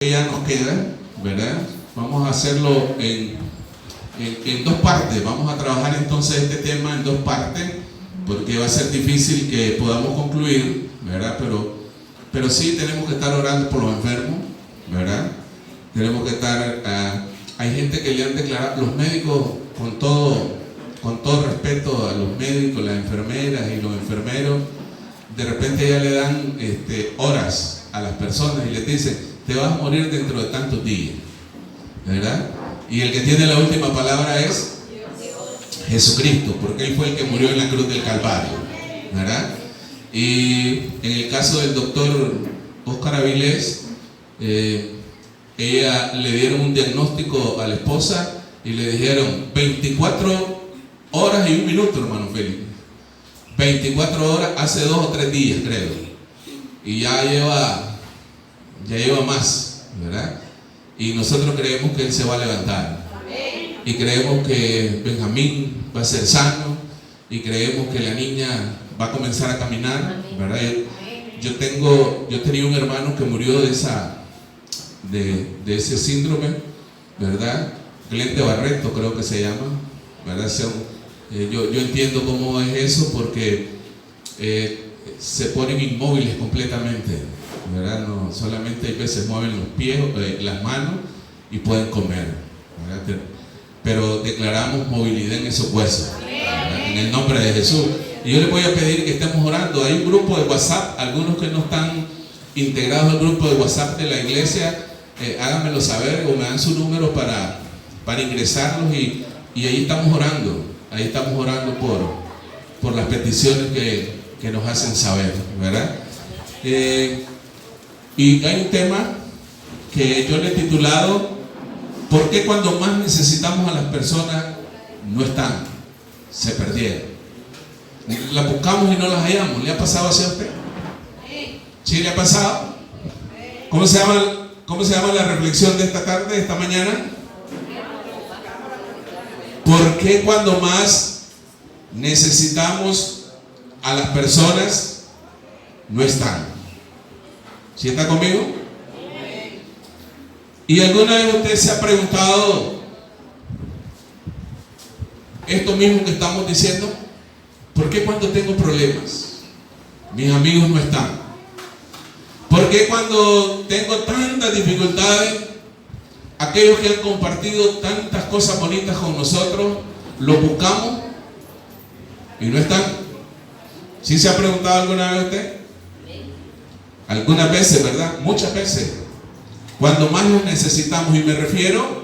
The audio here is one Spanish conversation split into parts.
Ya nos queda, ¿verdad? Vamos a hacerlo en dos partes. Vamos a trabajar entonces este tema en dos partes, porque va a ser difícil que podamos concluir, ¿verdad? Pero sí tenemos que estar orando por los enfermos, ¿verdad? Tenemos que estar, hay gente que le han declarado, los médicos, con todo respeto a los médicos, las enfermeras y los enfermeros, de repente ya le dan horas a las personas y les dicen: te vas a morir dentro de tantos días, ¿verdad? Y el que tiene la última palabra es Jesucristo, porque Él fue el que murió en la cruz del Calvario, ¿verdad? Y en el caso del doctor Oscar Avilés, ella le dieron un diagnóstico a la esposa y le dijeron 24 horas y un minuto, hermano Felipe. 24 horas hace 2 o 3 días, creo. Y ya lleva más, ¿verdad? Y nosotros creemos que Él se va a levantar. Y creemos que Benjamín va a ser sano. Y creemos que la niña va a comenzar a caminar, ¿verdad? Yo tenía un hermano que murió de ese síndrome, ¿verdad? Glente Barreto creo que se llama, ¿verdad? Yo entiendo cómo es eso, porque se ponen inmóviles completamente, ¿verdad? No, solamente hay veces mueven los pies, las manos y pueden comer, ¿verdad? Pero declaramos movilidad en esos huesos, ¿verdad? En el nombre de Jesús. Y yo les voy a pedir que estemos orando. Hay un grupo de WhatsApp, algunos que no están integrados al grupo de WhatsApp de la iglesia, háganmelo saber o me dan su número para ingresarlos y ahí estamos orando. Ahí estamos orando por las peticiones que nos hacen saber, ¿verdad? Y hay un tema que yo le he titulado: ¿por qué cuando más necesitamos a las personas no están? Se perdieron. Las buscamos y no las hallamos. ¿Le ha pasado así a usted? ¿Sí le ha pasado? ¿Cómo se llama la reflexión de esta tarde, de esta mañana? ¿Por qué cuando más necesitamos a las personas no están? ¿Sí está conmigo? ¿Y alguna vez usted se ha preguntado esto mismo que estamos diciendo? ¿Por qué cuando tengo problemas mis amigos no están? ¿Por qué cuando tengo tantas dificultades aquellos que han compartido tantas cosas bonitas con nosotros los buscamos y no están? ¿Sí se ha preguntado alguna vez usted? Algunas veces, ¿verdad? Muchas veces. Cuando más los necesitamos, y me refiero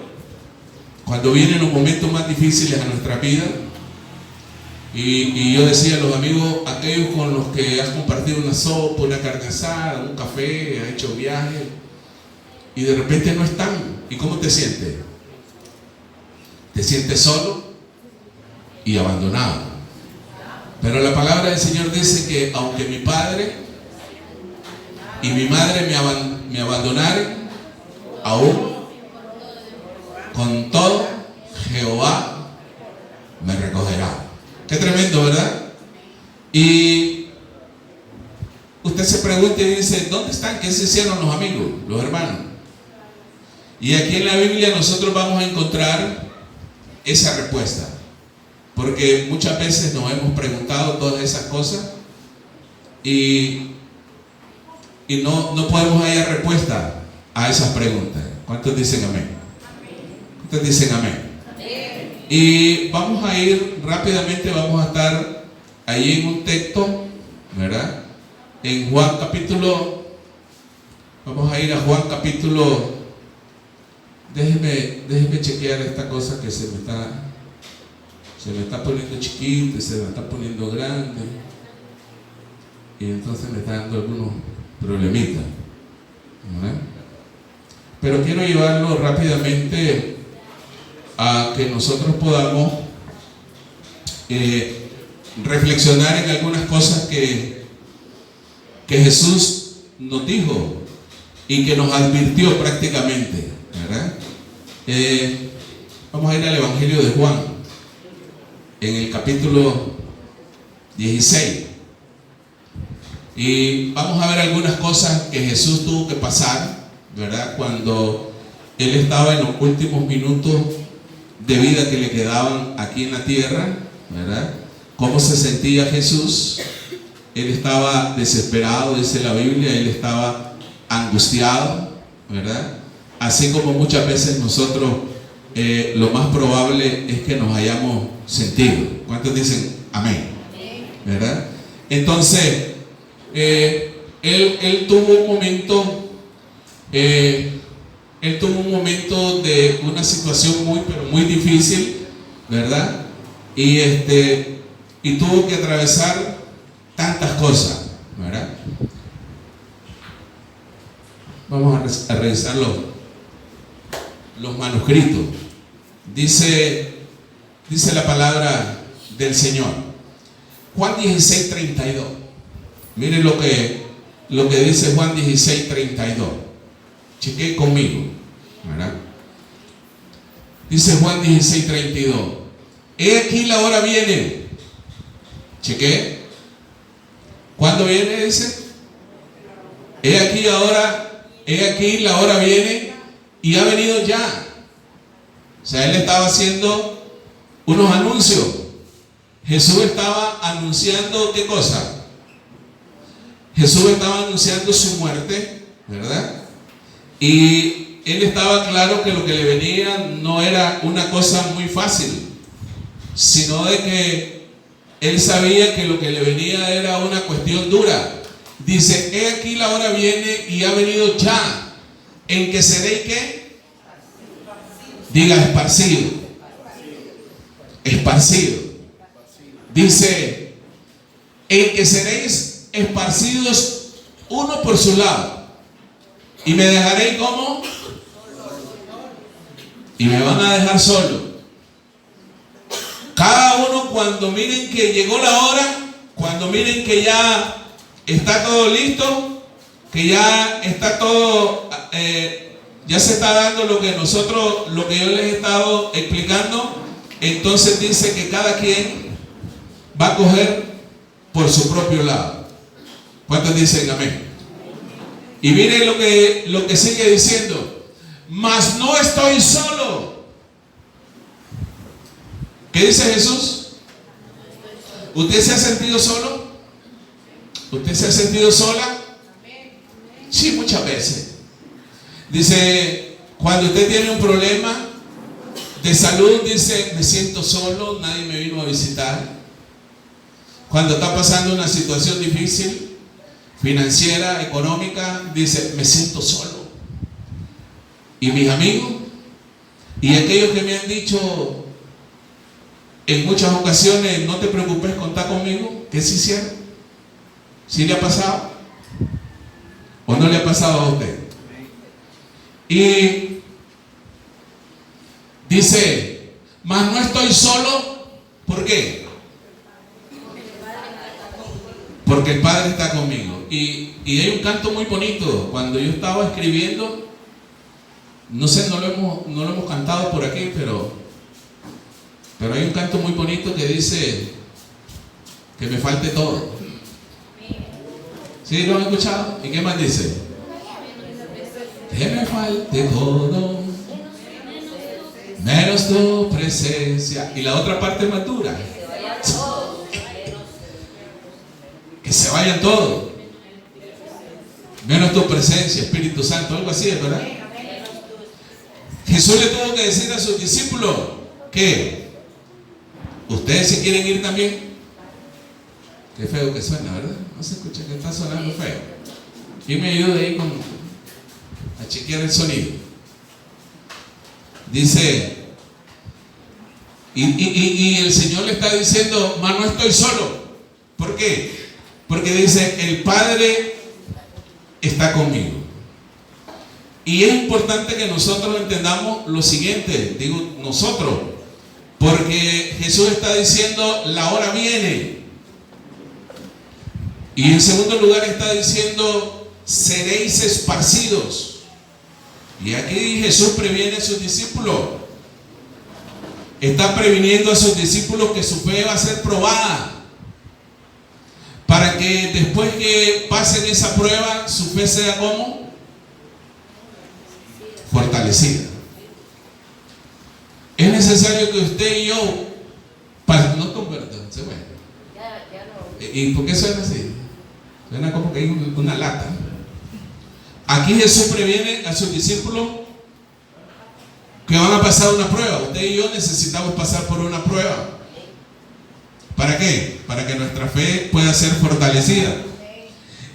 cuando vienen los momentos más difíciles a nuestra vida. Y yo decía a los amigos, aquellos con los que has compartido una sopa, una carne asada, un café, has hecho viajes, y de repente no están. ¿Y cómo te sientes? Te sientes solo y abandonado. Pero la palabra del Señor dice que aunque mi padre y mi madre me abandonaren, aún con todo Jehová me recogerá. Qué tremendo, ¿verdad? Y usted se pregunta y dice: ¿dónde están? ¿Qué se hicieron los amigos, los hermanos? Y aquí en la Biblia nosotros vamos a encontrar esa respuesta, porque muchas veces nos hemos preguntado todas esas cosas y no podemos hallar respuesta a esas preguntas. ¿Cuántos dicen amén? ¿Cuántos dicen amén? Y vamos a ir rápidamente, vamos a estar ahí en un texto, ¿verdad? En Juan capítulo, vamos a ir a Juan capítulo, déjeme chequear esta cosa que se me está poniendo chiquita y se me está poniendo grande, y entonces me está dando algunos problemitas, ¿verdad? Pero quiero llevarlo rápidamente a que nosotros podamos reflexionar en algunas cosas que Jesús nos dijo y que nos advirtió prácticamente, ¿verdad? Vamos a ir al Evangelio de Juan, en el capítulo 16, y vamos a ver algunas cosas que Jesús tuvo que pasar, ¿verdad? Cuando él estaba en los últimos minutos de vida que le quedaban aquí en la tierra, ¿verdad? ¿Cómo se sentía Jesús? Él estaba desesperado, dice la Biblia, él estaba angustiado, ¿verdad? Así como muchas veces nosotros, lo más probable es que nos hayamos sentido. ¿Cuántos dicen amén? ¿Verdad? Entonces, él tuvo un momento, de una situación pero muy difícil, ¿verdad? Y tuvo que atravesar tantas cosas, ¿verdad? Vamos a revisar los manuscritos. Dice la palabra del Señor. Juan 16:32. Miren lo que dice Juan 16:32. Chequé conmigo, ¿verdad? Dice Juan 16:32. He aquí la hora viene. Chequé. ¿Cuándo viene? Dice. He aquí la hora viene y ha venido ya. O sea, él estaba haciendo unos anuncios. Jesús estaba anunciando ¿qué cosa? Jesús estaba anunciando su muerte, ¿verdad? Y él estaba claro que lo que le venía no era una cosa muy fácil, sino de que él sabía que lo que le venía era una cuestión dura. Dice, he aquí la hora viene y ha venido ya, en que seréis ¿qué? Diga esparcido. Esparcido. Dice, en que seréis esparcidos uno por su lado. Y me dejaréis ¿cómo? Y me van a dejar solo. Cada uno cuando miren que llegó la hora, cuando miren que ya está todo listo, que ya está todo, ya se está dando lo que yo les he estado explicando, entonces dice que cada quien va a coger por su propio lado. ¿Cuántos dicen amén? Y miren lo que sigue diciendo. Mas no estoy solo. ¿Qué dice Jesús? ¿Usted se ha sentido solo? ¿Usted se ha sentido sola? Sí, muchas veces. Dice, cuando usted tiene un problema de salud, dice, me siento solo, nadie me vino a visitar. Cuando está pasando una situación difícil, financiera, económica, dice, me siento solo. Y mis amigos, y aquellos que me han dicho en muchas ocasiones, no te preocupes, contá conmigo, ¿qué se hicieron? ¿Sí le ha pasado? ¿O no le ha pasado a usted? Y dice, mas no estoy solo. ¿Por qué? Porque el Padre está conmigo. Y hay un canto muy bonito. Cuando yo estaba escribiendo, no sé, no lo hemos cantado por aquí, pero hay un canto muy bonito que dice que me falte todo. ¿Sí lo han escuchado? ¿Y qué más dice? Que me falte todo, menos tu presencia. Y la otra parte más dura. Que se vayan todos, menos tu presencia, Espíritu Santo, algo así, ¿verdad? Jesús le tuvo que decir a sus discípulos que ustedes se quieren ir también. Qué feo que suena, ¿verdad? No se escucha, que está sonando feo. ¿Quién me ayuda ahí a chequear el sonido? Dice, y el Señor le está diciendo, mas no estoy solo. ¿Por qué? Porque dice, el Padre está conmigo. Y es importante que nosotros entendamos lo siguiente, digo nosotros, porque Jesús está diciendo, la hora viene. Y en segundo lugar está diciendo, seréis esparcidos. Y aquí Jesús previene a sus discípulos. Está previniendo a sus discípulos que su fe va a ser probada, para que después que pasen esa prueba, su fe sea como fortalecida. Es necesario que usted y yo, no convertan, se mueve. ¿Y por qué suena así? Suena como que hay una lata. Aquí Jesús previene a sus discípulos que van a pasar una prueba. Usted y yo necesitamos pasar por una prueba. ¿Para qué? Para que nuestra fe pueda ser fortalecida.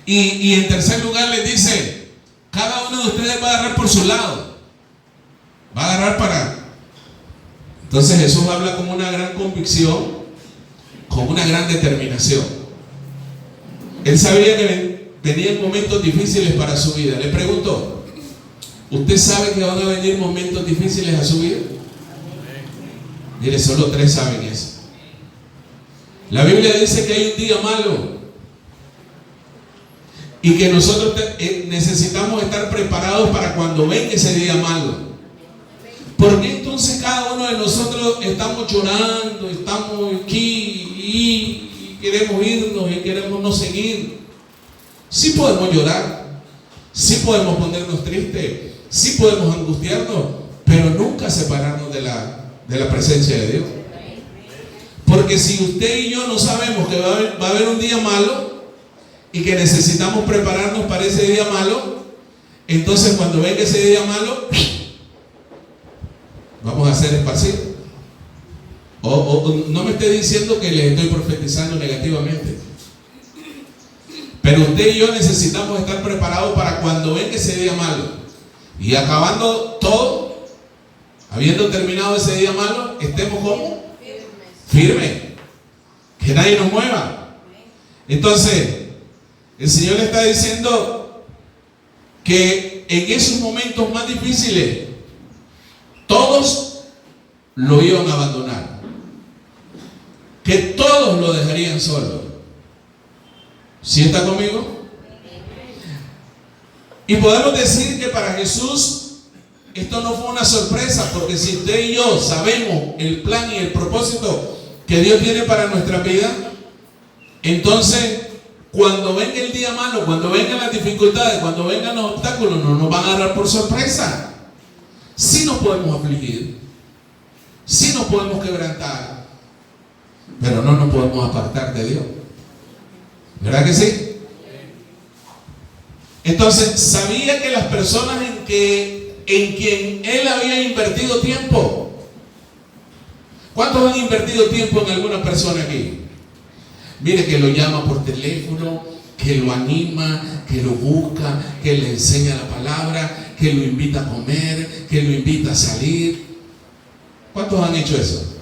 Y en tercer lugar les dice, cada uno de ustedes va a agarrar por su lado. Va a agarrar para... Entonces Jesús habla con una gran convicción, con una gran determinación. Él sabía que venían momentos difíciles para su vida. Le pregunto, ¿usted sabe que van a venir momentos difíciles a su vida? Mire, solo 3 saben eso. La Biblia dice que hay un día malo y que nosotros necesitamos estar preparados para cuando venga ese día malo. ¿Por qué entonces cada uno de nosotros estamos llorando, estamos aquí y queremos irnos y queremos no seguir? Sí podemos llorar, sí podemos ponernos tristes, sí podemos angustiarnos, pero nunca separarnos de la presencia de Dios. Porque si usted y yo no sabemos que va a haber un día malo y que necesitamos prepararnos para ese día malo, entonces cuando venga ese día malo, vamos a ser esparcidos. O no me esté diciendo que les estoy profetizando negativamente, pero usted y yo necesitamos estar preparados para cuando venga ese día malo. Y acabando todo, habiendo terminado ese día malo, estemos como firme, que nadie nos mueva. Entonces el Señor le está diciendo que en esos momentos más difíciles todos lo iban a abandonar, que todos lo dejarían solo. ¿Sí está conmigo? Y podemos decir que para Jesús esto no fue una sorpresa, porque si usted y yo sabemos el plan y el propósito que Dios tiene para nuestra vida, entonces cuando venga el día malo, cuando vengan las dificultades, cuando vengan los obstáculos, no nos van a agarrar por sorpresa. Sí nos podemos afligir, sí nos podemos quebrantar, pero no nos podemos apartar de Dios. ¿Verdad que sí? Entonces sabía que las personas en quien Él había invertido tiempo. ¿Cuántos han invertido tiempo en alguna persona aquí? Mire, que lo llama por teléfono, que lo anima, que lo busca, que le enseña la palabra, que lo invita a comer, que lo invita a salir. ¿Cuántos han hecho eso?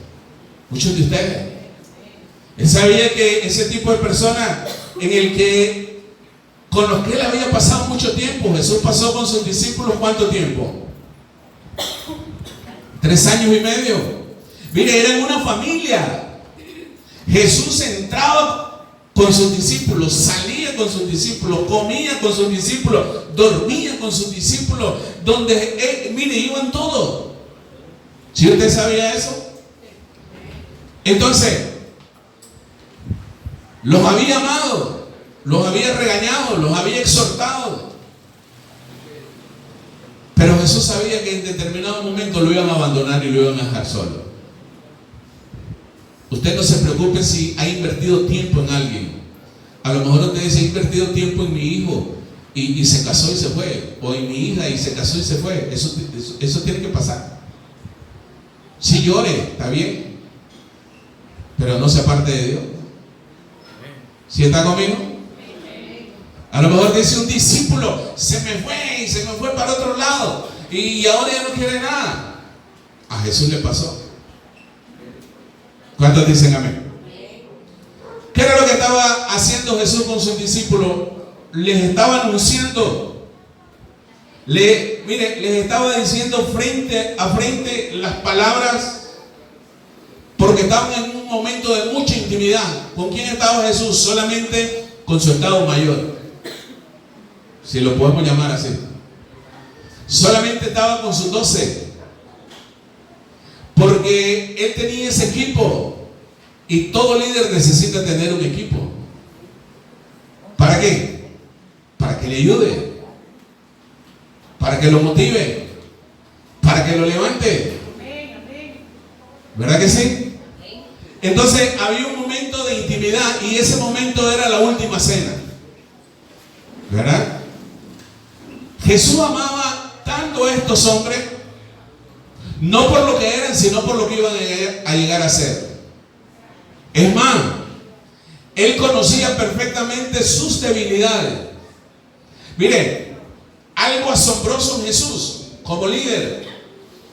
Muchos de ustedes. Él sabía que ese tipo de personas con los que Él había pasado mucho tiempo. Jesús pasó con sus discípulos ¿cuánto tiempo? 3 años y medio. Mire, eran una familia. Jesús entraba con sus discípulos, salía con sus discípulos, comía con sus discípulos, dormía con sus discípulos, mire, iban todos. ¿Sí usted sabía eso? Entonces, los había amado, los había regañado, los había exhortado. Pero Jesús sabía que en determinado momento lo iban a abandonar y lo iban a dejar solo. Usted no se preocupe si ha invertido tiempo en alguien. A lo mejor usted dice, he invertido tiempo en mi hijo y se casó y se fue. O en mi hija y se casó y se fue. Eso tiene que pasar. Si llore, está bien, pero no se aparte de Dios. ¿Sí está conmigo? A lo mejor dice un discípulo, se me fue para otro lado y ahora ya no quiere nada. A Jesús le pasó. ¿Cuántos dicen amén? ¿Qué era lo que estaba haciendo Jesús con sus discípulos? Les estaba anunciando, les estaba diciendo frente a frente las palabras, porque estaban en un momento de mucha intimidad. ¿Con quién estaba Jesús? Solamente con su estado mayor, si lo podemos llamar así. Solamente estaba con sus 12, porque Él tenía ese equipo. Y todo líder necesita tener un equipo. ¿Para qué? Para que le ayude, para que lo motive, que lo levante. ¿Verdad que sí? Entonces había un momento de intimidad y ese momento era la última cena. ¿Verdad? Jesús amaba tanto a estos hombres, no por lo que eran, sino por lo que iban a llegar a ser. Es más, Él conocía perfectamente sus debilidades. Mire, algo asombroso en Jesús como líder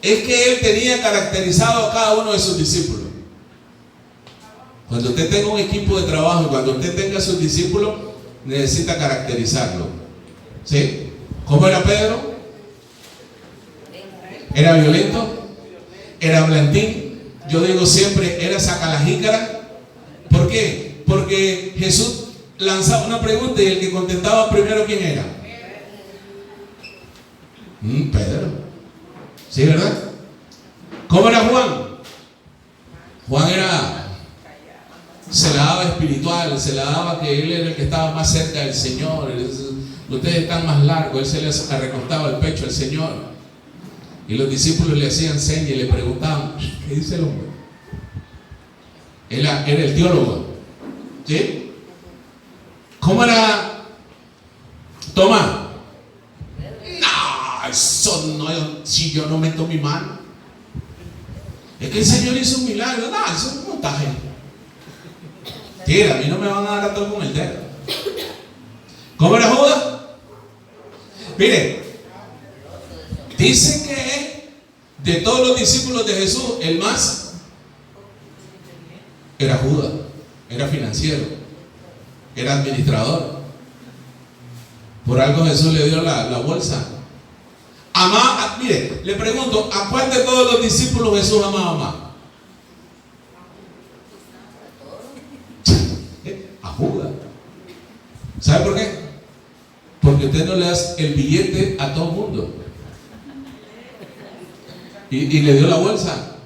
es que Él tenía caracterizado a cada uno de sus discípulos. Cuando usted tenga un equipo de trabajo y cuando usted tenga a sus discípulos, necesita caracterizarlo. ¿Sí? ¿Cómo era Pedro? ¿Era violento? ¿Era blandín? Yo digo siempre, ¿era sacalajícara? ¿Por qué? Porque Jesús lanzaba una pregunta y el que contestaba primero, ¿quién era? Pedro. ¿Sí, verdad? ¿Cómo era Juan? Juan se la daba espiritual, se la daba que él era el que estaba más cerca del Señor. Ustedes están más largos, él se les recostaba el pecho al Señor. Y los discípulos le hacían señas y le preguntaban, ¿qué dice el hombre? Era el teólogo. ¿Sí? ¿Cómo era Tomás? No, eso no, si yo no meto mi mano. Es que el Señor hizo un milagro. No, eso es un montaje. Tira, a mí no me van a dar a todo con el dedo. ¿Cómo era Judas? Mire, dicen que de todos los discípulos de Jesús, el más era Judas. Era financiero, era administrador. Por algo Jesús le dio la bolsa. Mire, le pregunto, ¿a cuál de todos los discípulos Jesús amaba más? A Judas. ¿Sabe por qué? Porque usted no le da el billete a todo el mundo. Y le dio la bolsa.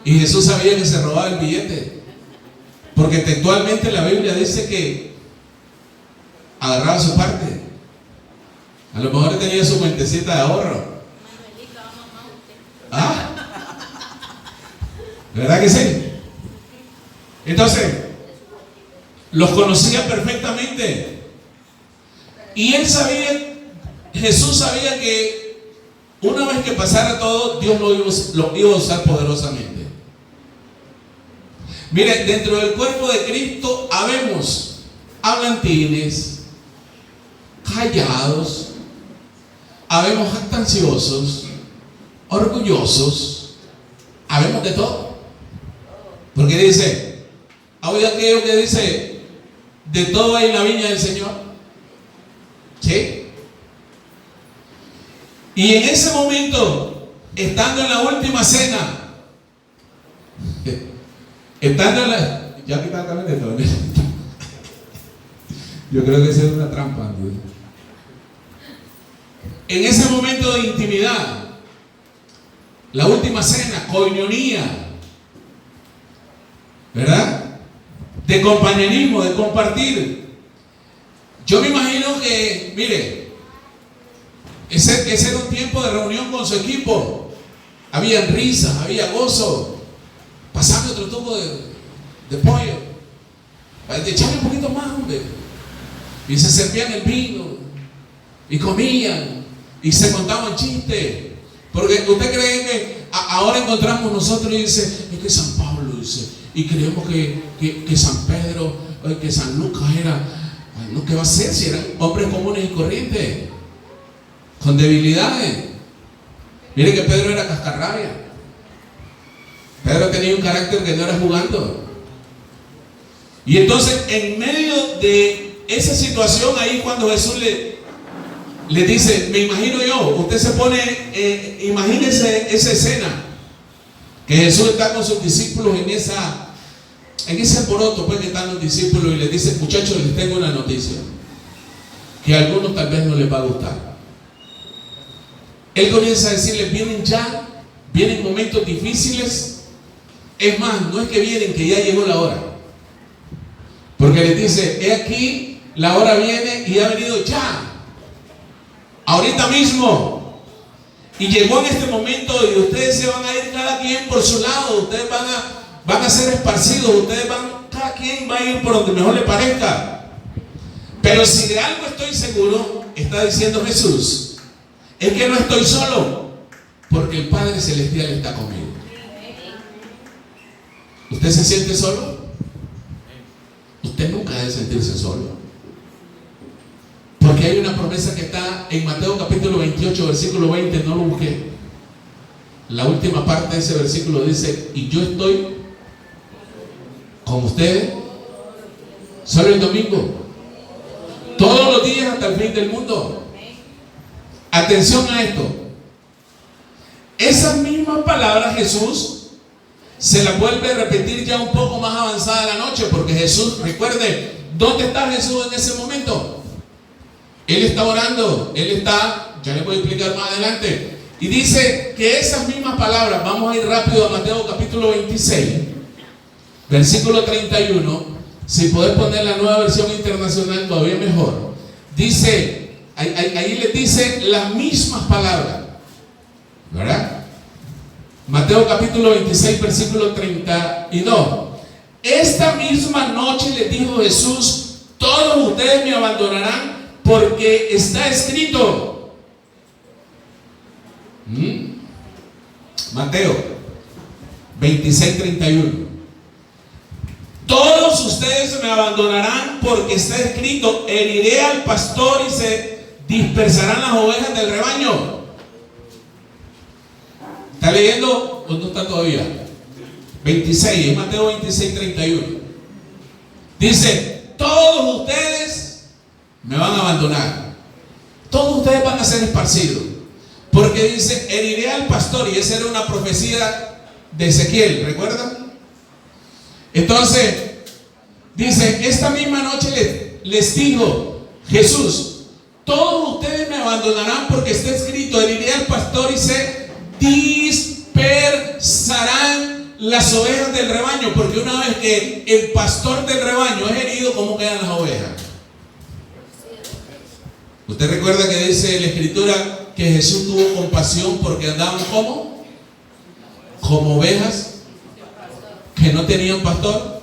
Y Jesús sabía que se robaba el billete. Porque textualmente la Biblia dice que agarraba su parte. A lo mejor tenía su cuentecita de ahorro. ¿Ah? ¿Verdad que sí? Entonces, los conocía perfectamente. Y él sabía, Jesús sabía que una vez que pasara todo, Dios lo iba a usar poderosamente. Mire, dentro del cuerpo de Cristo habemos hablantines, callados, habemos jactanciosos, orgullosos, habemos de todo. Porque dice, ¿ha oído aquello que dice, de todo hay en la viña del Señor? ¿Sí? Y en ese momento, estando en la última cena, estando en la... Ya quitaron también esto. Yo creo que esa es una trampa. En ese momento de intimidad, la última cena, coinonía, ¿verdad? De compañerismo, de compartir. Yo me imagino que, mire, ese era un tiempo de reunión con su equipo. Había risas, había gozo. Pasame otro tubo de pollo. Echarle un poquito más, hombre. Y se servían el vino. Y comían. Y se contaban chistes. Porque usted cree que ahora encontramos nosotros y dice, es que San Pablo dice, y creemos que San Pedro, que San Lucas era, no, ¿qué va a ser si eran hombres comunes y corrientes? Con debilidades. Mire que Pedro era cascarrabia. Pedro tenía un carácter que no era jugando. Y entonces, en medio de esa situación, ahí cuando Jesús le dice, me imagino yo, usted se pone, imagínese esa escena, que Jesús está con sus discípulos en ese alboroto, pues que están los discípulos, y les dice, muchachos, les tengo una noticia, que a algunos tal vez no les va a gustar. Él comienza a decirles, vienen momentos difíciles. Es más, no es que vienen, que ya llegó la hora. Porque les dice, he aquí, la hora viene y ha venido ya. Ahorita mismo. Y llegó en este momento y ustedes se van a ir cada quien por su lado. Ustedes van a ser esparcidos. Cada quien va a ir por donde mejor le parezca. Pero si de algo estoy seguro, está diciendo Jesús, es que no estoy solo, porque el Padre Celestial está conmigo. ¿Usted se siente solo? Usted nunca debe sentirse solo. Porque hay una promesa que está en Mateo capítulo 28, versículo 20, no lo busqué. La última parte de ese versículo dice, y yo estoy con ustedes solo el domingo, todos los días hasta el fin del mundo. Atención a esto. Esas mismas palabras Jesús se las vuelve a repetir ya un poco más avanzada la noche, porque Jesús, recuerde, ¿dónde está Jesús en ese momento? Él está orando, ya les voy a explicar más adelante, y dice que esas mismas palabras, vamos a ir rápido a Mateo capítulo 26, versículo 31, si podés poner la nueva versión internacional todavía mejor, dice, ahí les dice las mismas palabras, ¿verdad? Mateo capítulo 26, versículo 32. Esta misma noche les dijo Jesús, todos ustedes me abandonarán porque está escrito. Mateo 26, 31. Todos ustedes me abandonarán porque está escrito, heriré al pastor y se dispersarán las ovejas del rebaño. ¿Está leyendo o no está todavía? 26, es Mateo 26, 31. Dice, todos ustedes me van a abandonar. Todos ustedes van a ser esparcidos. Porque dice, heriré al pastor, y esa era una profecía de Ezequiel, ¿recuerdan? Entonces, dice, esta misma noche les dijo Jesús, todos ustedes me abandonarán porque está escrito, heriré al pastor y se dispersarán las ovejas del rebaño. Porque una vez que el pastor del rebaño es herido, ¿cómo quedan las ovejas? ¿Usted recuerda que dice en la escritura que Jesús tuvo compasión porque andaban como ovejas que no tenían pastor?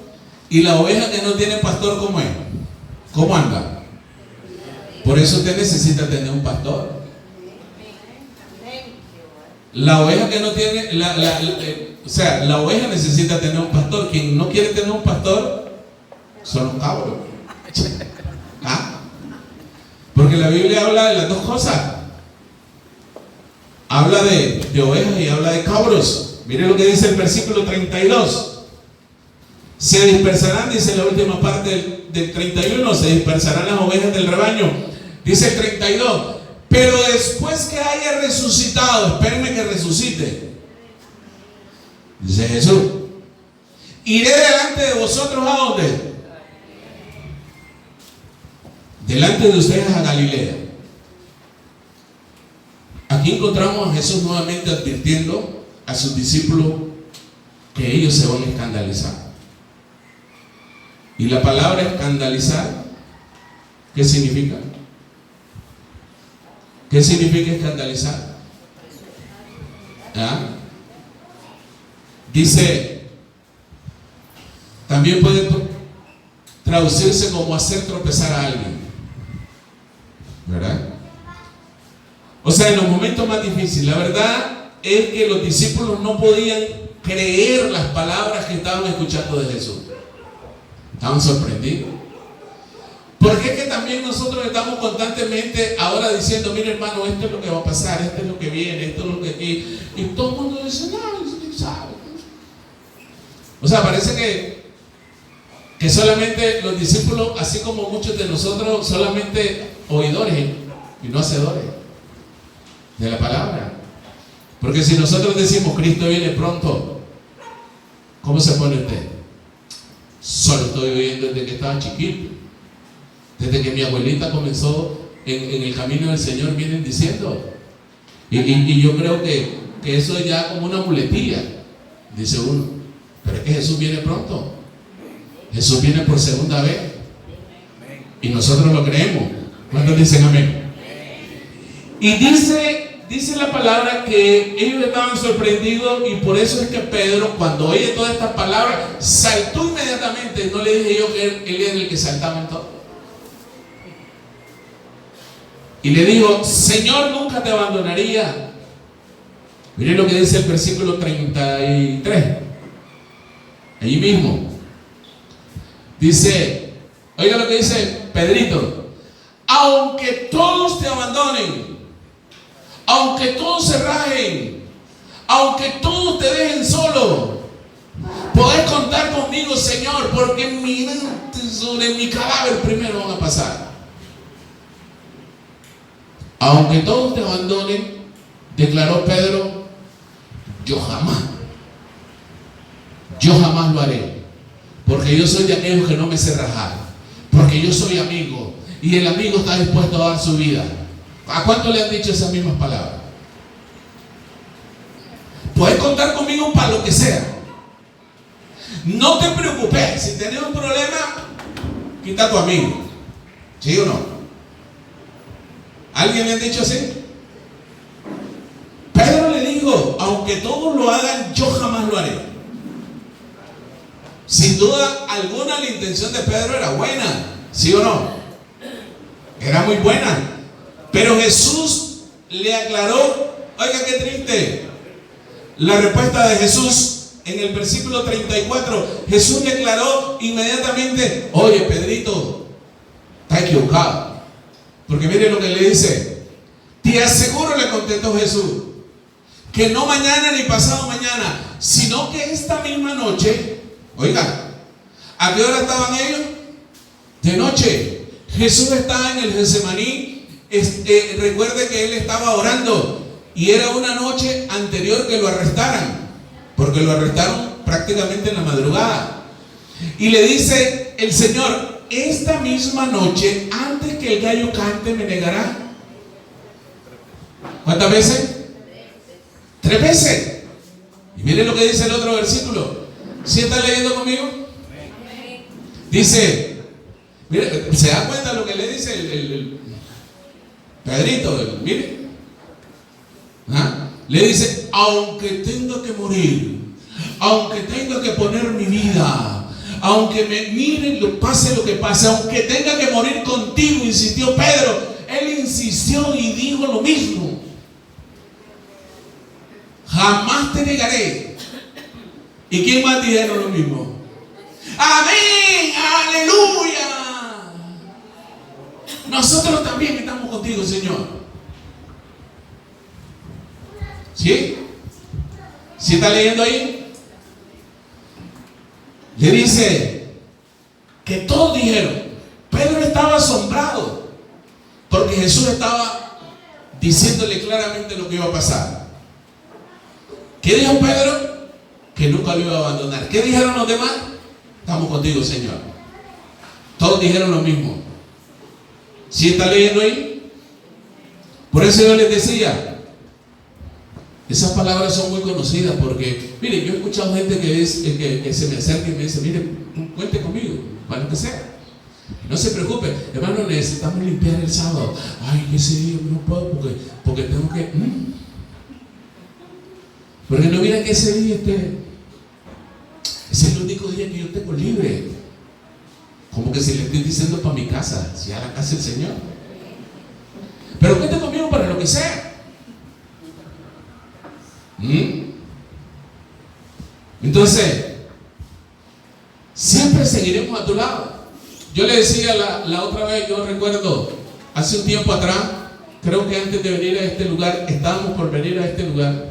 Y la oveja que no tiene pastor, ¿cómo es? ¿Cómo anda? Por eso usted necesita tener un pastor. La oveja que no tiene, la oveja necesita tener un pastor. Quien no quiere tener un pastor son los cabros. ¿Ah? Porque la Biblia habla de las dos cosas. Habla de ovejas y habla de cabros. Mire lo que dice el versículo 32. Se dispersarán, dice la última parte del 31, se dispersarán las ovejas del rebaño. Dice el 32. Pero después que haya resucitado, espérenme que resucite, dice Jesús, iré delante de vosotros ¿a dónde? Delante de ustedes a Galilea. Aquí encontramos a Jesús nuevamente advirtiendo a sus discípulos que ellos se van a escandalizar. Y la palabra escandalizar, ¿qué significa? ¿Qué significa escandalizar? ¿Ah? Dice, también puede traducirse como hacer tropezar a alguien, ¿verdad? O sea, en los momentos más difíciles, la verdad es que los discípulos no podían creer las palabras que estaban escuchando de Jesús. Estaban sorprendidos. Porque es que también nosotros estamos constantemente ahora diciendo, mire hermano, esto es lo que va a pasar, esto es lo que viene, esto es lo que aquí. Y todo el mundo dice, no, sabe. O sea, parece que solamente los discípulos, así como muchos de nosotros, solamente oidores y no hacedores de la palabra. Porque si nosotros decimos, Cristo viene pronto, ¿cómo se pone usted? Solo estoy oyendo desde que estaba chiquito. Desde que mi abuelita comenzó en el camino del Señor, vienen diciendo. Y yo creo que eso es ya como una muletilla, dice uno. Pero es que Jesús viene pronto. Jesús viene por segunda vez. Y nosotros lo creemos. ¿Cuántos dicen amén? Y dice dice la palabra que ellos estaban sorprendidos y por eso es que Pedro, cuando oye todas estas palabras, saltó inmediatamente. No le dije yo que él era el que saltaba en todo. Y le dijo: Señor, nunca te abandonaría. Miren lo que dice el versículo 33. Allí mismo. Dice, oiga lo que dice Pedrito: aunque todos te abandonen, aunque todos se rajen, aunque todos te dejen solo, podés contar conmigo, Señor, porque sobre mi cadáver primero van a pasar. Aunque todos te abandonen, declaró Pedro, yo jamás lo haré, porque yo soy de aquellos que no me sé rajar, porque yo soy amigo, y el amigo está dispuesto a dar su vida. ¿A cuánto le han dicho esas mismas palabras? Puedes contar conmigo para lo que sea. No te preocupes, si tienes un problema, quita a tu amigo. ¿Sí o no? ¿Alguien le ha dicho así? Pedro le dijo, aunque todos lo hagan, yo jamás lo haré. Sin duda alguna la intención de Pedro era buena, ¿sí o no? Era muy buena. Pero Jesús le aclaró. Oiga, qué triste la respuesta de Jesús. En el versículo 34, Jesús le aclaró inmediatamente: oye, Pedrito, está equivocado. Porque mire lo que le dice. Te aseguro, le contestó Jesús, que no mañana ni pasado mañana, sino que esta misma noche. Oiga, ¿a qué hora estaban ellos? De noche. Jesús estaba en el Getsemaní. Recuerde que él estaba orando y era una noche anterior que lo arrestaran, porque lo arrestaron prácticamente en la madrugada. Y le dice el Señor: esta misma noche, antes que el gallo cante, me negará. ¿Cuántas veces? 3 veces. Y miren lo que dice el otro versículo. ¿Sí está leyendo conmigo? Dice, mire, ¿se da cuenta lo que le dice el Pedrito? Mire, ¿ah? Le dice: aunque tenga que morir, aunque tenga que poner mi vida, aunque me miren, pase lo que pase, aunque tenga que morir contigo, insistió Pedro. Él insistió y dijo lo mismo: jamás te negaré. ¿Y quién más dijeron lo mismo? Amén, aleluya. Nosotros también estamos contigo, Señor. ¿Sí? ¿Sí está leyendo ahí? Le dice que todos dijeron. Pedro estaba asombrado porque Jesús estaba diciéndole claramente lo que iba a pasar. ¿Qué dijo Pedro? Que nunca lo iba a abandonar. ¿Qué dijeron los demás? Estamos contigo, Señor. Todos dijeron lo mismo. ¿Sí está leyendo ahí? Por eso yo les decía, esas palabras son muy conocidas, porque, mire, yo he escuchado gente que se me acerca y me dice: mire, cuente conmigo, para lo que sea. No se preocupe, hermano, necesitamos limpiar el sábado. Ay, ese día no puedo porque tengo que... Porque no mira que ese día es el único día que yo tengo libre. Como que si le estoy diciendo para mi casa, si a la casa del Señor. Pero cuente conmigo para lo que sea. Entonces, siempre seguiremos a tu lado. Yo le decía la otra vez, yo recuerdo, hace un tiempo atrás, creo que antes de venir a este lugar, estábamos por venir a este lugar.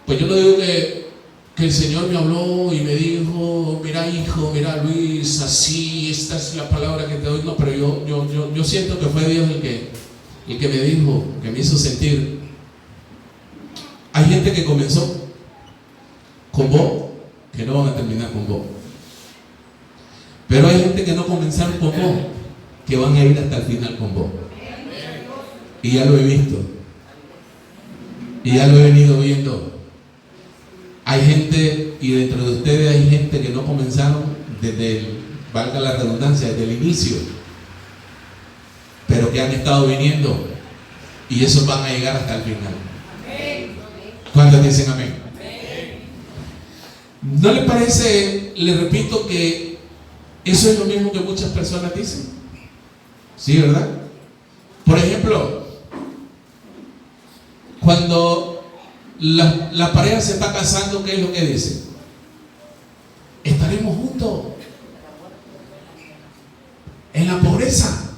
Pues yo le digo que el Señor me habló y me dijo: mira, hijo, mira, Luis, así, esta es la palabra que te doy. No, pero yo siento que fue Dios el que me dijo, que me hizo sentir. Hay gente que comenzó con vos, que no van a terminar con vos. Pero hay gente que no comenzaron con vos, que van a ir hasta el final con vos. Y ya lo he visto. Y ya lo he venido viendo. Hay gente, y dentro de ustedes hay gente que no comenzaron desde valga la redundancia, desde el inicio, pero que han estado viniendo Y esos van a llegar hasta el final. ¿Cuántos dicen amén? ¿No le parece, le repito, que eso es lo mismo que muchas personas dicen? Sí, ¿verdad? Por ejemplo, cuando la pareja se está casando, ¿qué es lo que dice? Estaremos juntos en la pobreza,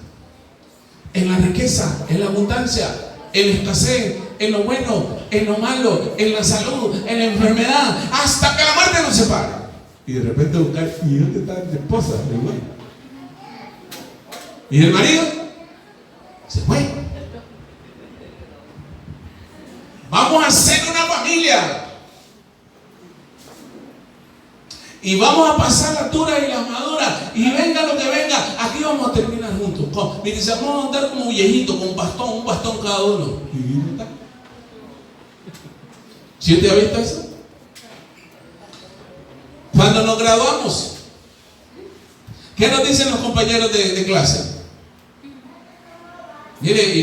en la riqueza, en la abundancia, en la escasez, en lo bueno, en lo malo, en la salud, en la enfermedad, hasta que la muerte nos separe. Y de repente buscar, ¿y dónde está la esposa? ¿Y el marido? Se fue. Vamos a hacer una familia. Y vamos a pasar las duras y las maduras. Y venga lo que venga, aquí vamos a terminar juntos. Mire, vamos a andar como viejitos, con un bastón cada uno. ¿Y dónde está? ¿Sí usted ha visto eso? Cuando nos graduamos, ¿qué nos dicen los compañeros de clase? Mire, y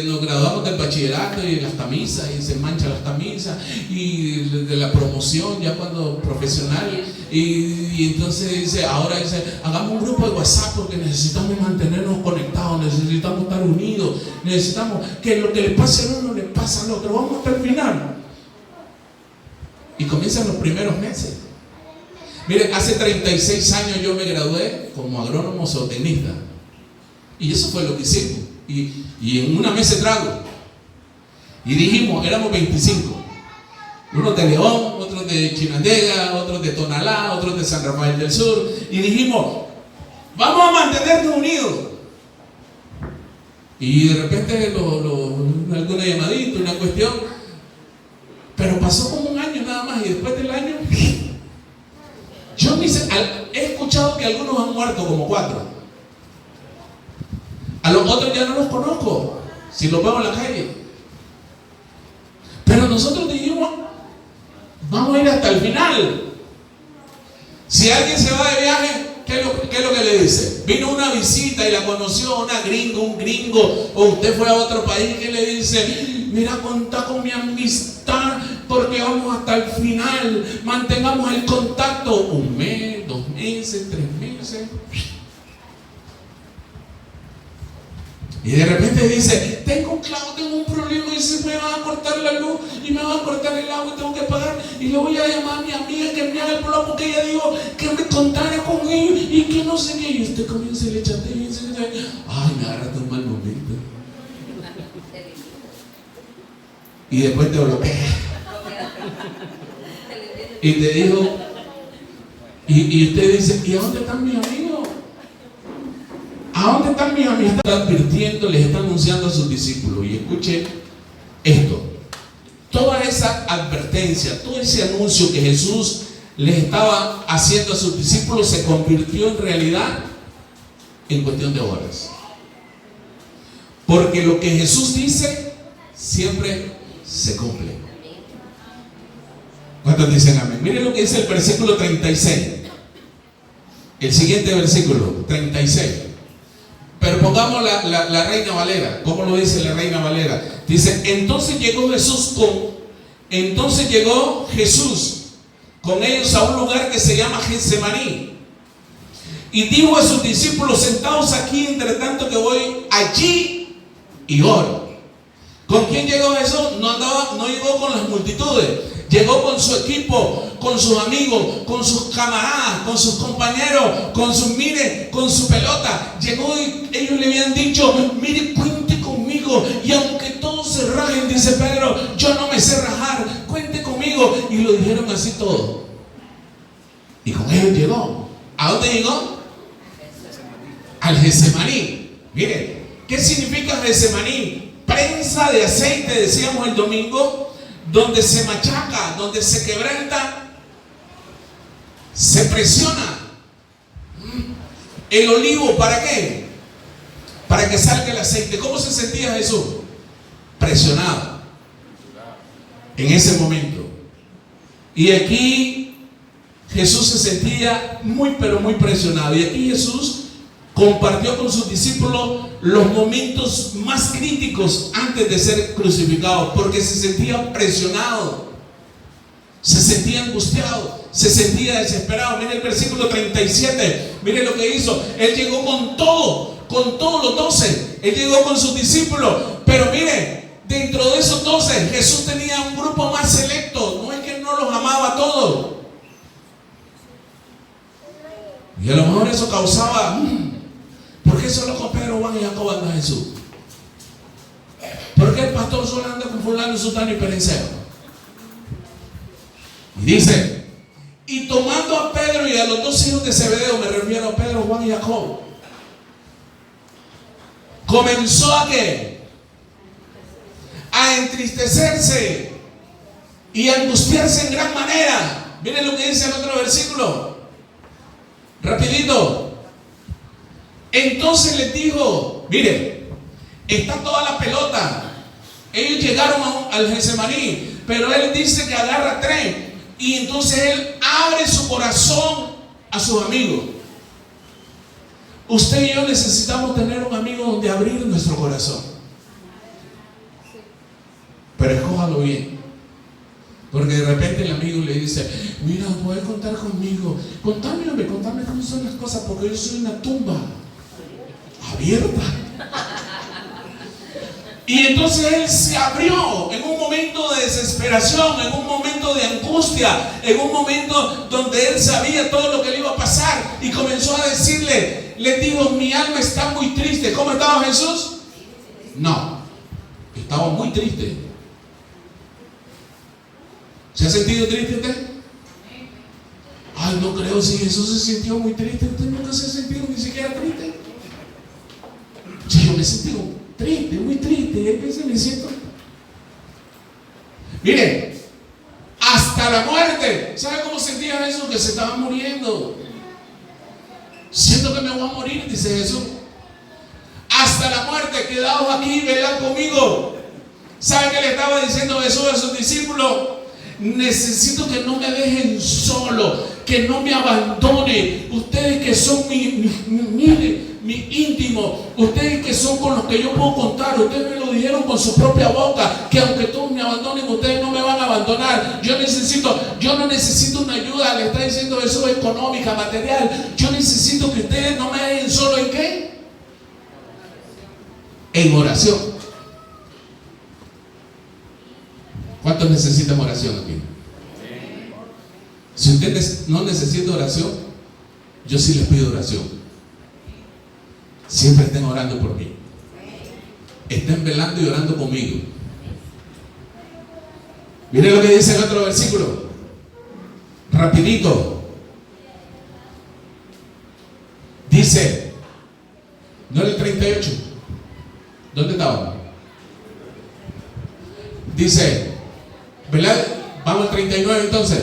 nos graduamos del bachillerato y las tamisas, y se manchan las tamisas, y de la promoción ya cuando profesional, y entonces dice, ahora dice, hagamos un grupo de WhatsApp porque necesitamos mantenernos conectados, necesitamos estar unidos, necesitamos que lo que le pase a uno le pase al otro, vamos hasta el final. Y comienzan los primeros meses. Mire, hace 36 años yo me gradué como agrónomo zootecnista, y eso fue lo que hicimos. Y en una mesa de trago. Y dijimos, éramos 25. Unos de León, otros de Chinandega, otros de Tonalá, otros de San Rafael del Sur. Y dijimos, vamos a mantenernos unidos. Y de repente alguna llamadita, una cuestión. Pero pasó como un año nada más. Y después del año, yo he escuchado que algunos han muerto, como 4. A los otros ya no los conozco, si los veo en la calle. Pero nosotros dijimos, vamos a ir hasta el final. Si alguien se va de viaje, ¿qué es lo que le dice? Vino una visita y la conoció una gringo, un gringo, o usted fue a otro país, ¿qué le dice? Mira, contá con mi amistad porque vamos hasta el final. Mantengamos el contacto 1 mes, 2 meses, 3 meses. Y de repente dice, tengo un problema y se me va a cortar la luz y me va a cortar el agua y tengo que pagar. Y le voy a llamar a mi amiga que me haga el programa porque ella dijo que me contara con ellos y que no sé qué. Y usted comienza y le chatea y dice, ay, me agarraste un mal momento. Y después te bloquea. Y te dijo, y usted dice, ¿y a dónde están mis amigos? ¿A dónde están mis amistades? Está advirtiendo, les está anunciando a sus discípulos. Y escuchen esto. Toda esa advertencia, todo ese anuncio que Jesús les estaba haciendo a sus discípulos se convirtió en realidad en cuestión de horas. Porque lo que Jesús dice siempre se cumple. ¿Cuántos dicen amén? Miren lo que dice el versículo 36. El siguiente versículo, 36. Pero pongamos la Reina Valera. ¿Cómo lo dice la Reina Valera? Dice, entonces llegó Jesús con ellos a un lugar que se llama Getsemaní. Y dijo a sus discípulos, sentados aquí, entre tanto que voy allí y oro. ¿Con quién llegó Jesús? No llegó con las multitudes. Llegó con su equipo, con sus amigos, con sus camaradas, con sus compañeros, con su pelota. Llegó y ellos le habían dicho, mire, cuente conmigo. Y aunque todos se rajen, dice Pedro, yo no me sé rajar, cuente conmigo. Y lo dijeron así todo. Y con ellos llegó. ¿A dónde llegó? Al Getsemaní. Mire, ¿qué significa Getsemaní? Prensa de aceite, decíamos el domingo, donde se machaca, donde se quebranta, se presiona el olivo. ¿Para qué? Para que salga el aceite. ¿Cómo se sentía Jesús? Presionado en ese momento. Y aquí Jesús se sentía muy pero muy presionado. Y aquí Jesús compartió con sus discípulos los momentos más críticos antes de ser crucificado, porque se sentía presionado, se sentía angustiado, se sentía desesperado. Mire el versículo 37, mire lo que hizo. Él llegó con todos los 12, él llegó con sus discípulos, pero mire, dentro de esos 12 Jesús tenía un grupo más selecto. No es que no los amaba a todos, y a lo mejor eso causaba ¿por qué solo con Pedro, Juan y Jacobo anda Jesús? ¿Por qué el pastor solo anda con fulano, sutano y perencero? Y dice, y tomando a Pedro y a los dos hijos de Zebedeo, me refiero a Pedro, Juan y Jacobo, comenzó a ¿qué? A entristecerse y a angustiarse en gran manera. Miren lo que dice el otro versículo, rapidito. Entonces les dijo, mire, está toda la pelota. Ellos llegaron al Getsemaní, pero él dice que agarra 3, y entonces él abre su corazón a sus amigos. Usted y yo necesitamos tener un amigo donde abrir nuestro corazón, pero escójalo bien, porque de repente el amigo le dice, mira, puedes contar conmigo, contame cómo son las cosas, porque yo soy una tumba abierta. Y entonces él se abrió en un momento de desesperación, en un momento de angustia, en un momento donde él sabía todo lo que le iba a pasar, y comenzó a decirle, le dijo, mi alma está muy triste. ¿Cómo estaba Jesús? No, estaba muy triste. ¿Se ha sentido triste usted? Ay, no creo. Si Jesús se sintió muy triste, usted nunca se ha sentido ni siquiera triste. Yo me sentí triste, muy triste, y a veces me siento. Mire, hasta la muerte. ¿Sabe cómo sentía Jesús? Que se estaba muriendo. Siento que me voy a morir, dice Jesús. Hasta la muerte, quedaos aquí, velad conmigo. ¿Sabe qué le estaba diciendo Jesús a sus discípulos? Necesito que no me dejen solo, que no me abandone. Ustedes que son mi íntimo, ustedes que son con los que yo puedo contar, ustedes me lo dijeron con su propia boca, que aunque todos me abandonen, ustedes no me van a abandonar. Yo no necesito una ayuda, le está diciendo Jesús, económica, material. Yo necesito que ustedes no me dejen solo. ¿En qué? En oración. ¿Cuántos necesitan oración aquí? Si ustedes no necesitan oración, yo sí les pido oración. Siempre estén orando por mí. Estén velando y orando conmigo. Miren lo que dice el otro versículo. Rapidito. Dice, no era el 38. ¿Dónde estaba? Dice, ¿verdad? Vamos al 39 entonces.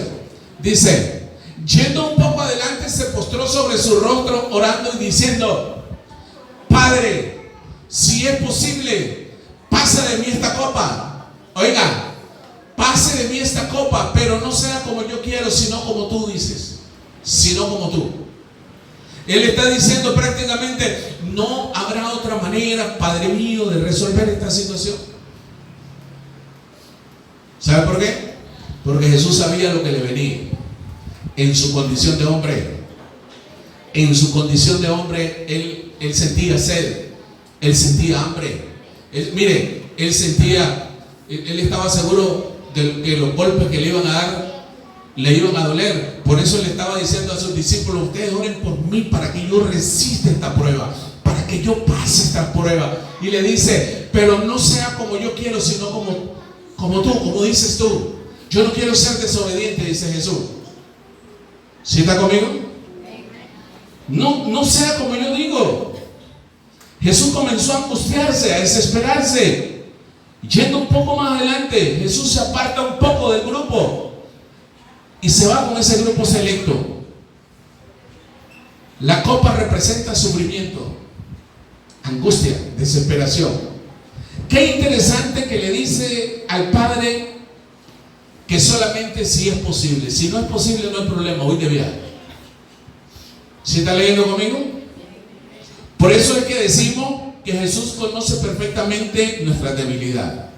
Dice, yendo un poco adelante, se postró sobre su rostro orando y diciendo, Padre, si es posible, pasa de mí esta copa. Oiga, pase de mí esta copa, pero no sea como yo quiero, sino como tú dices. Sino como tú. Él está diciendo prácticamente, no habrá otra manera, Padre mío, de resolver esta situación. ¿Sabe por qué? Porque Jesús sabía lo que le venía. En su condición de hombre, él sentía sed, él sentía hambre. Él estaba seguro de que los golpes que le iban a dar le iban a doler. Por eso le estaba diciendo a sus discípulos, ustedes oren por mí para que yo resista esta prueba, para que yo pase esta prueba. Y le dice, pero no sea como yo quiero, sino como tú, como dices tú. Yo no quiero ser desobediente, dice Jesús. ¿Sí está conmigo? No sea como yo digo. Jesús comenzó a angustiarse, a desesperarse. Yendo un poco más adelante, Jesús se aparta un poco del grupo y se va con ese grupo selecto. La copa representa sufrimiento, angustia, desesperación. Qué interesante que le dice al Padre que solamente si es posible. Si no es posible, no hay problema, voy de viaje. ¿Sí está leyendo conmigo? Por eso es que decimos que Jesús conoce perfectamente nuestra debilidad.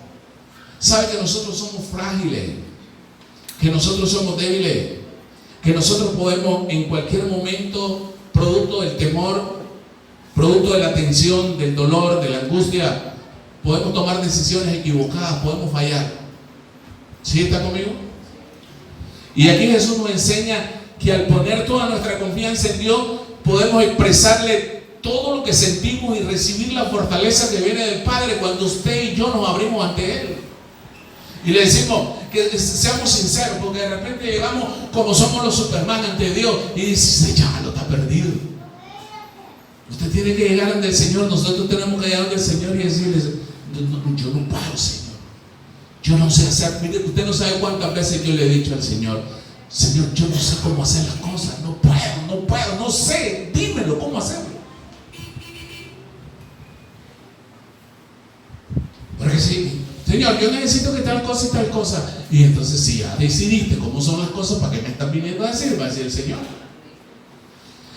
Sabe que nosotros somos frágiles, que nosotros somos débiles, que nosotros podemos en cualquier momento, producto del temor, producto de la tensión, del dolor, de la angustia, podemos tomar decisiones equivocadas, podemos fallar. ¿Sí está conmigo? Y aquí Jesús nos enseña que al poner toda nuestra confianza en Dios, podemos expresarle todo lo que sentimos y recibir la fortaleza que viene del Padre cuando usted y yo nos abrimos ante Él. Y le decimos que seamos sinceros, porque de repente llegamos como somos los Superman ante Dios y dice, ya lo está perdido. Usted tiene que llegar ante el Señor, nosotros tenemos que llegar ante el Señor y decirle, yo no puedo, Señor. Yo no sé hacer, mire, usted no sabe cuántas veces yo le he dicho al Señor, Señor, yo no sé cómo hacer las cosas, no puedo, no sé, dímelo cómo hacerlo. Porque sí, Señor, yo necesito que tal cosa y tal cosa. Y entonces si ya decidiste cómo son las cosas, ¿para qué me están viniendo a decir? Va a decir el Señor.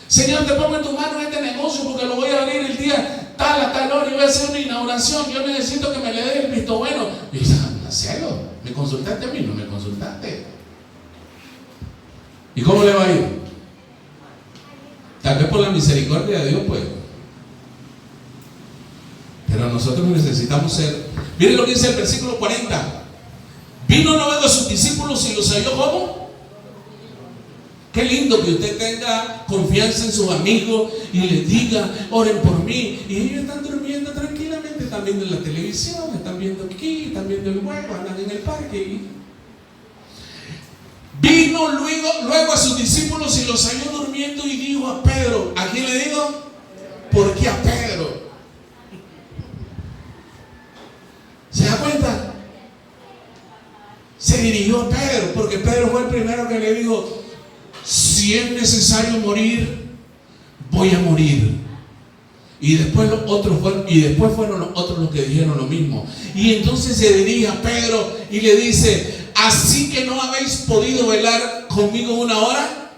Señor, te pongo en tu mano este negocio porque lo voy a abrir el día tal a tal hora y voy a hacer una inauguración. Yo necesito que me le dé el visto bueno. Y dice, hacelo. ¿Me consultaste a mí? No me consultaste. ¿Y cómo le va a ir? Tal vez por la misericordia de Dios, pues. Pero nosotros necesitamos ser. Miren lo que dice el versículo 40. Vino luego a sus discípulos y los halló ¿cómo? Qué lindo que usted tenga confianza en sus amigos y les diga, oren por mí. Y ellos están durmiendo tranquilamente, están viendo la televisión, están viendo aquí, están viendo el juego, andan en el parque. Vino luego a sus discípulos y los halló durmiendo y dijo a Pedro, ¿a quién le digo? ¿Por qué a Pedro? ¿Se da cuenta? Se dirigió a Pedro, porque Pedro fue el primero que le dijo, si es necesario morir, voy a morir. Y después fueron los otros los que dijeron lo mismo. Y entonces se dirige a Pedro y le dice, ¿así que no habéis podido velar conmigo una hora?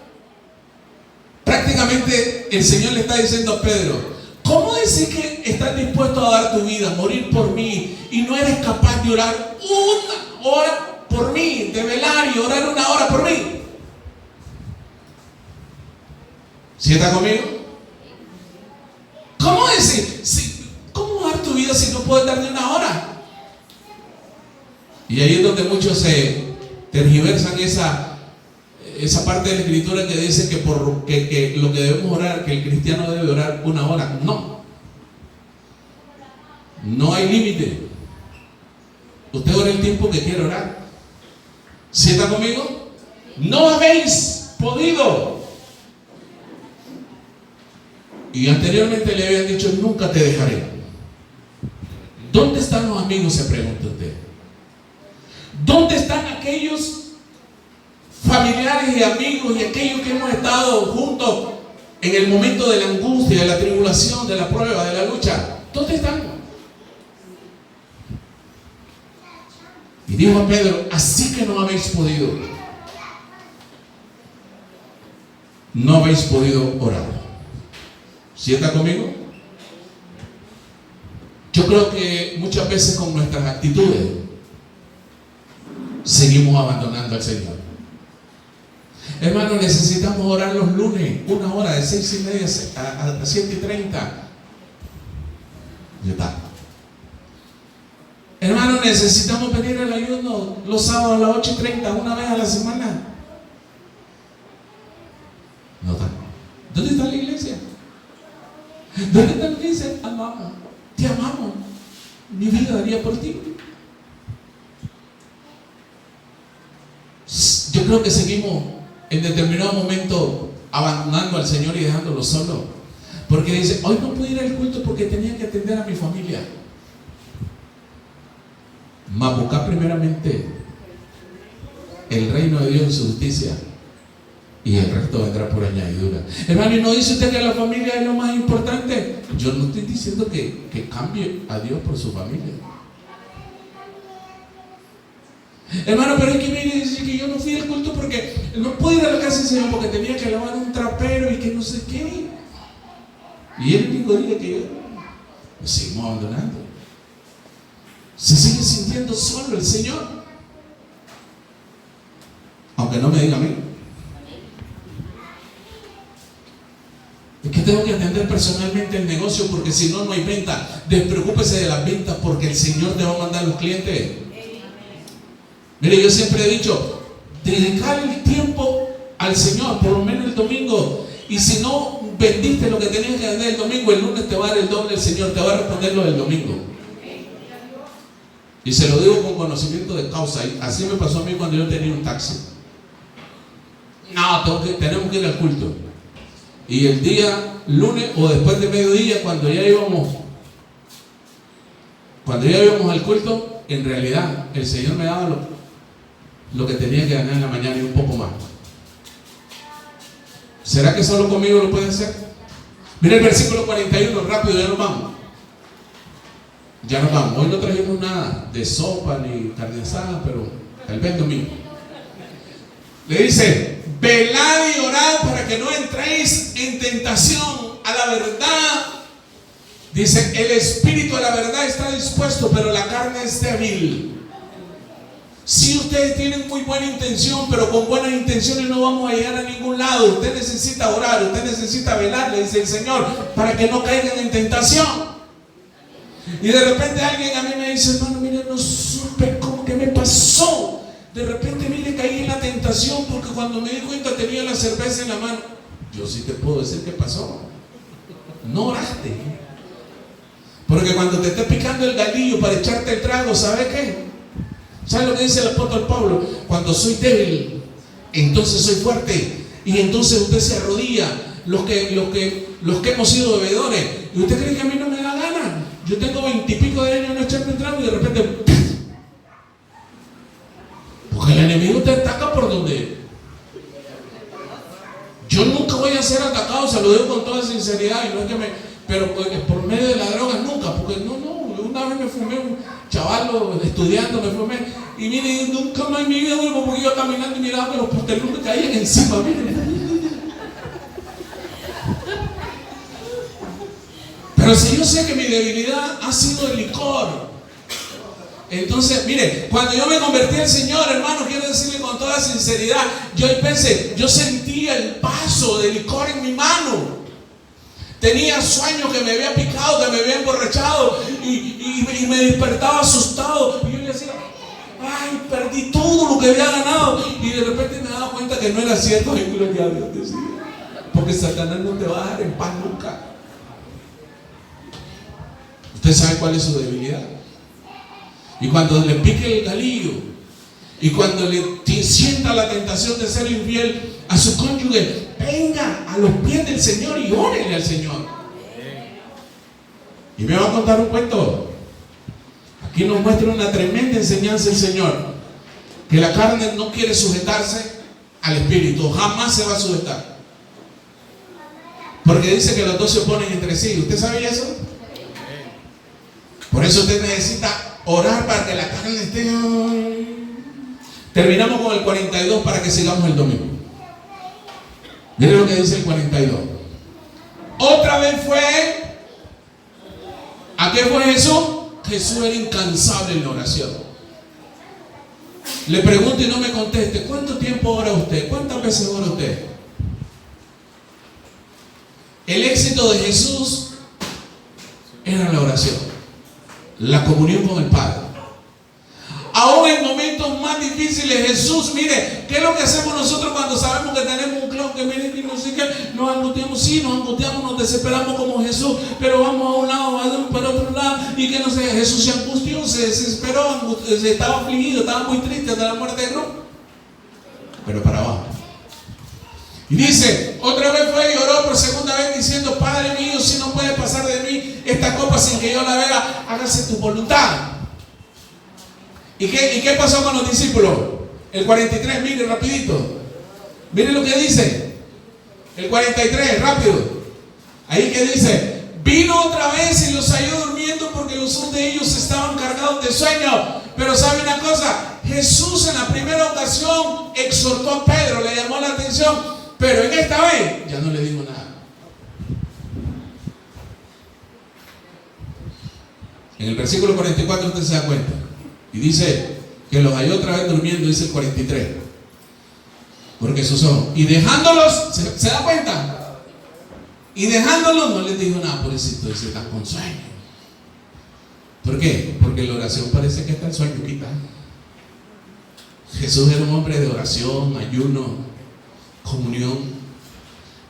Prácticamente el Señor le está diciendo a Pedro, ¿cómo decir que estás dispuesto a dar tu vida, morir por mí, y no eres capaz de orar una hora por mí, de velar y orar una hora por mí? ¿Sí está conmigo? ¿Cómo decir? ¿Cómo dar tu vida si no puedes dar ni una hora? Y ahí es donde muchos se tergiversan esa parte de la escritura que dice que lo que debemos orar, que el cristiano debe orar una hora. No hay límite. Usted ora el tiempo que quiere orar. ¿Sí está conmigo? No habéis podido. Y anteriormente le habían dicho, nunca te dejaré. ¿Dónde están los amigos? Se pregunta usted. ¿Dónde están aquellos familiares y amigos y aquellos que hemos estado juntos en el momento de la angustia, de la tribulación, de la prueba, de la lucha? ¿Dónde están? Y dijo a Pedro, así que no habéis podido. No habéis podido orar. ¿Sí está conmigo? Yo creo que muchas veces con nuestras actitudes seguimos abandonando al Señor. Hermano, necesitamos orar los lunes, una hora de 6:30 a 7:30. Ya está. Hermano, necesitamos venir al ayuno los sábados a las 8:30, una vez a la semana. No está. ¿Dónde está la iglesia? ¿Dónde está la iglesia? Amamos, te amamos. Mi vida daría por ti. Yo creo que seguimos en determinado momento abandonando al Señor y dejándolo solo. Porque dice, hoy no pude ir al culto porque tenía que atender a mi familia. Mas buscar primeramente el reino de Dios y su justicia, y el resto vendrá por añadidura. Hermano, ¿y no dice usted que la familia es lo más importante? Yo no estoy diciendo que cambie a Dios por su familia. Hermano, pero es que viene y dice que yo no fui al culto porque no pude ir a la casa del Señor porque tenía que lavar un trapero y que no sé qué. Y el único día que yo me seguimos abandonando. Se sigue sintiendo solo el Señor. Aunque no me diga a mí. Es que tengo que atender personalmente el negocio, porque si no, no hay venta. Despreocúpese de las ventas, porque el Señor te va a mandar los clientes. Mire, yo siempre he dicho, dedicar el tiempo al Señor, por lo menos el domingo. Y si no vendiste lo que tenías que vender el domingo, el lunes te va a dar el doble, el Señor te va a responder lo del domingo. Y se lo digo con conocimiento de causa. Y así me pasó a mí cuando yo tenía un taxi. No, tenemos que ir al culto. Y el día lunes o después de mediodía, cuando ya íbamos al culto, en realidad el Señor me daba lo que tenía que ganar en la mañana y un poco más. ¿Será que solo conmigo lo puede hacer? Mira el versículo 41, rápido, ya nos vamos. Ya nos vamos. Hoy no trajimos nada de sopa ni carne asada, pero tal vez domingo. Le dice: velad y orad para que no entréis en tentación. A la verdad, dice, el espíritu a la verdad está dispuesto, pero la carne es débil. Si ustedes tienen muy buena intención, pero con buenas intenciones no vamos a llegar a ningún lado. Usted necesita orar, usted necesita velar, le dice el Señor, para que no caigan en tentación. Y de repente alguien a mí me dice: hermano, mire, no supe cómo que me pasó. De repente, mire, caí en la tentación, porque cuando me di cuenta tenía la cerveza en la mano. Yo sí te puedo decir qué pasó. No oraste. Porque cuando te esté picando el galillo para echarte el trago, ¿sabe qué? ¿Sabe lo que dice el apóstol Pablo? Cuando soy débil, entonces soy fuerte. Y entonces usted se arrodilla. Los que hemos sido bebedores. ¿Y usted cree que a mí no me da gana? Yo tengo 20 y pico de años no echarme un trago y de repente... Porque el enemigo te ataca por donde... Yo nunca voy a ser atacado, se lo digo con toda sinceridad. Y no es que pero por medio de la droga nunca. Porque una vez me fumé un chaval estudiando, me fumé. Y mire, nunca más en mi vida vuelvo, porque iba caminando y miraba que los posteros me caían encima. Mire. Pero si yo sé que mi debilidad ha sido el licor, entonces, mire, cuando yo me convertí al Señor, hermano, quiero decirle con toda sinceridad, yo sentía el paso del licor en mi mano. Tenía sueños que me había picado, que me había emborrachado y me despertaba asustado. Y yo le decía: ay, perdí todo lo que había ganado. Y de repente me daba cuenta que no era cierto. Ay, gloria a Dios, decía. Porque Satanás no te va a dejar en paz nunca. ¿Usted sabe cuál es su debilidad? Y cuando le pique el galillo, y cuando le sienta la tentación de ser infiel a su cónyuge, venga a los pies del Señor y órele al Señor. Y me va a contar un cuento. Aquí nos muestra una tremenda enseñanza el Señor, que la carne no quiere sujetarse al espíritu, jamás se va a sujetar, porque dice que los dos se oponen entre sí. ¿Usted sabía eso? Por eso usted necesita orar para que la carne esté... Terminamos con el 42 para que sigamos el domingo. Mire lo que dice el 42. Otra vez fue... ¿A qué fue eso? Jesús era incansable en la oración. Le pregunto y no me conteste: ¿cuánto tiempo ora usted? ¿Cuántas veces ora usted? El éxito de Jesús era la oración, la comunión con el Padre. Aún en momentos más difíciles, Jesús, mire, ¿qué es lo que hacemos nosotros cuando sabemos que tenemos un clon que viene y no sé qué? Nos angustiamos, sí, nos angustiamos, nos desesperamos como Jesús, pero vamos a un lado, vamos para otro lado, y que no sé, Jesús se angustió, se desesperó, estaba afligido, estaba muy triste de la muerte de Cristo, pero para abajo. Y dice, otra vez fue y oró por segunda vez diciendo: Padre mío, si no puede pasar de mí esta copa sin que yo la beba, hágase tu voluntad. ¿Y qué pasó con los discípulos? El 43, mire rapidito. Mire lo que dice. El 43, rápido. Ahí que dice: vino otra vez y los halló durmiendo, porque los ojos de ellos estaban cargados de sueño. Pero ¿sabe una cosa? Jesús en la primera ocasión exhortó a Pedro, le llamó la atención, pero en esta vez ya no le dijo nada. En el versículo 44 usted se da cuenta. Y dice que los halló otra vez durmiendo, dice el 43. Porque sus ojos. Y dejándolos, ¿se da cuenta? Y dejándolos no les dijo nada, pobrecito, dice, están con sueño. ¿Por qué? Porque la oración parece que está el sueño quita. Jesús era un hombre de oración, ayuno, comunión.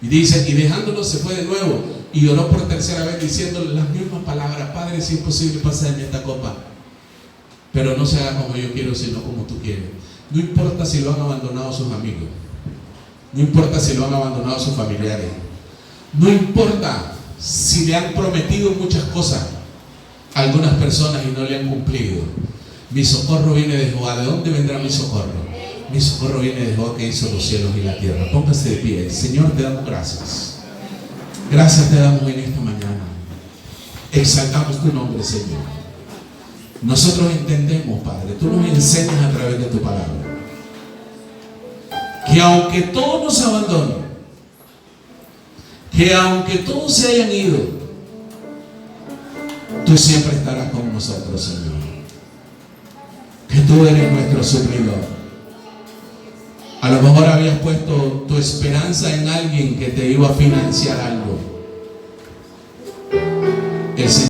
Y dice, y dejándolos se fue de nuevo y oró por tercera vez diciéndole las mismas palabras: Padre, si es posible, pásame esta copa, pero no se haga como yo quiero, sino como tú quieres. No importa si lo han abandonado sus amigos, no importa si lo han abandonado sus familiares, no importa si le han prometido muchas cosas a algunas personas y no le han cumplido. Mi socorro viene de Jehová. ¿De dónde vendrá mi socorro? Mi socorro viene de Jehová, que hizo los cielos y la tierra. Póngase de pie. Señor, te damos gracias. Gracias te damos en esta mañana. Exaltamos tu nombre, Señor. Nosotros entendemos, Padre, tú nos enseñas a través de tu palabra, que aunque todos nos abandonen, que aunque todos se hayan ido, tú siempre estarás con nosotros, Señor. Que tú eres nuestro suplidor. A lo mejor habías puesto tu esperanza en alguien que te iba a financiar algo,